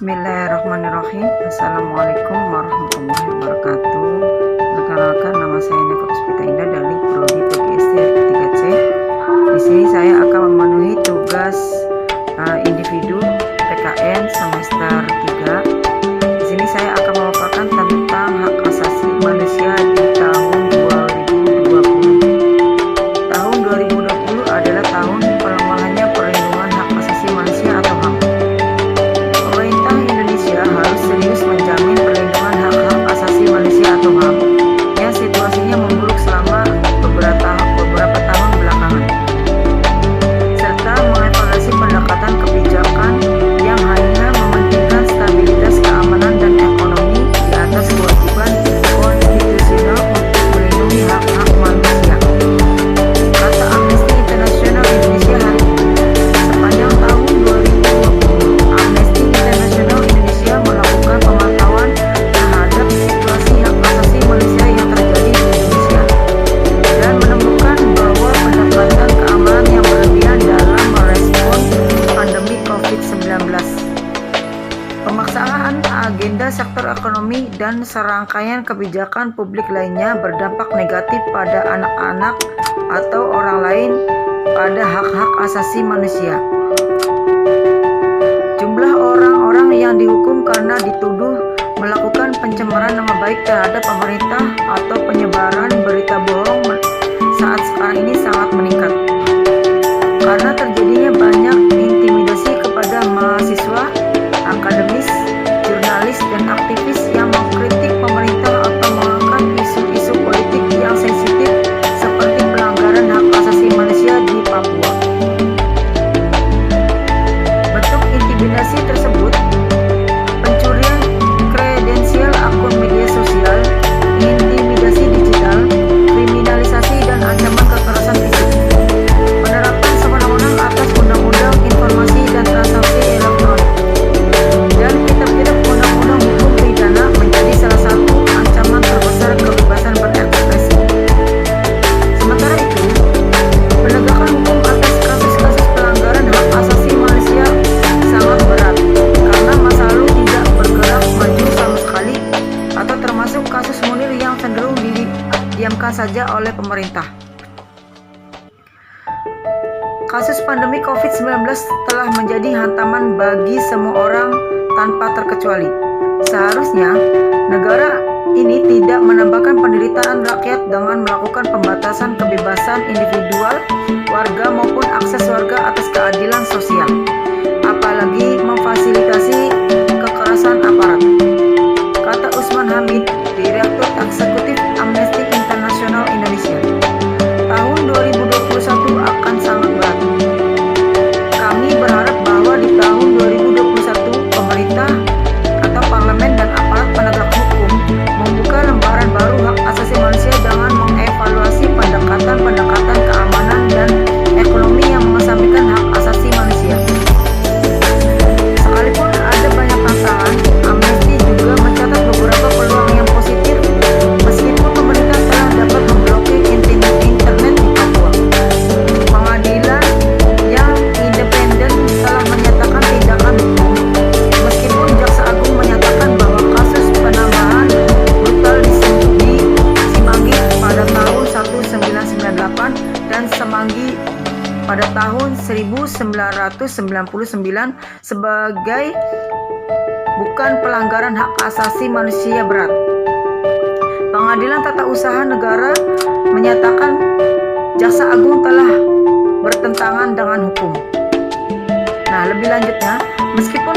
Bismillahirrahmanirrahim. Assalamualaikum warahmatullahi wabarakatuh. Perkenalkan, nama saya Neva Puspita Indah dari Prodi PGSD 3C. Di sini saya akan memenuhi tugas individu PKN semester 3. Di sini saya akan memaparkan tentang hak asasi manusia di tahun 2020. Tahun 2020 adalah tahun pelemahannya perlindungan hak asasi manusia atau HAM. Pemerintah Indonesia harus serius menjamin perlindungan hak-hak asasi manusia atau HAM yang situasinya memburuk selama beberapa tahun belakangan, serta mengevaluasi pendekatan kebijakan yang hanya mementingkan stabilitas keamanan dan ekonomi di atas kewajiban konstitusional untuk melindungi hak-hak manusia. Kata Amnesty International Indonesia hari ini, sepanjang tahun 2020, Amnesty International Indonesia melakukan pemantauan terhadap situasi hak asasi manusia yang terjadi di Indonesia dan menemukan bahwa pendekatan keamanan yang berlebihan dalam merespon pandemi COVID-19, pemaksaan agenda sektor ekonomi, dan serangkaian kebijakan publik lainnya berdampak negatif pada anak-anak atau orang lain pada hak-hak asasi manusia. Jumlah orang-orang yang dihukum karena dituduh melakukan pencemaran nama baik terhadap pemerintah atau penyebaran berita bohong saat sekarang ini sangat meningkat. Karena terjadinya banyak intimidasi kepada mahasiswa, akademis, jurnalis, dan aktivis yang mengkritik pemerintah atau mengangkat isu-isu politik yang sensitif seperti pelanggaran hak asasi manusia di Papua. Bentuk intimidasi tersebut: pencurian kredensial akun media sosial, intimidasi digital, kriminalisasi dan ancaman kekerasan fisik, penerapan sewenang-wenang atas Undang-Undang Informasi dan Transaksi Elektronik, dan kitab-kitab undang-undang hukum pidana menjadi salah satu ancaman terbesar kebebasan berekspresi. Sementara itu, penegakan hukum atas kasus-kasus pelanggaran hak asasi manusia sangat berat karena masa lalu tidak bergerak maju sama sekali, atau termasuk kasus Munir yang cenderung didiamkan saja oleh pemerintah. Kasus pandemi COVID-19 telah menjadi hantaman bagi semua orang tanpa terkecuali. Seharusnya negara ini tidak menambahkan penderitaan rakyat dengan melakukan pembatasan kebebasan individual warga maupun akses warga atas keadilan sosial, apalagi memfasilitasi kekerasan aparat. Kata Usman Hamid, Direktur Eksekutif Amnesty International Indonesia, tahun 2021 akan sangat berat. Kami berharap bahwa di tahun 2021 pemerintah atau parlemen dan aparat penegak hukum membuka lembaran baru hak asasi manusia dengan mengevaluasi pendekatan keamanan dan ekonomi yang mengesampingkan hak asasi manusia. Sekalipun ada banyak tantangan, Amnesty juga mencatat beberapa peluang yang positif meskipun pemerintah telah dapat memblokir internet di Papua. Pengadilan yang independen telah menyatakan tindakan hukum, meskipun Jaksa Agung menyatakan bahwa kasus penambahan brutal di Semanggi pada tahun 1998 dan Semanggi pada tahun 1999 sebagai bukan pelanggaran hak asasi manusia berat. Pengadilan Tata Usaha Negara menyatakan Jaksa Agung telah bertentangan dengan hukum. Nah, lebih lanjutnya, meskipun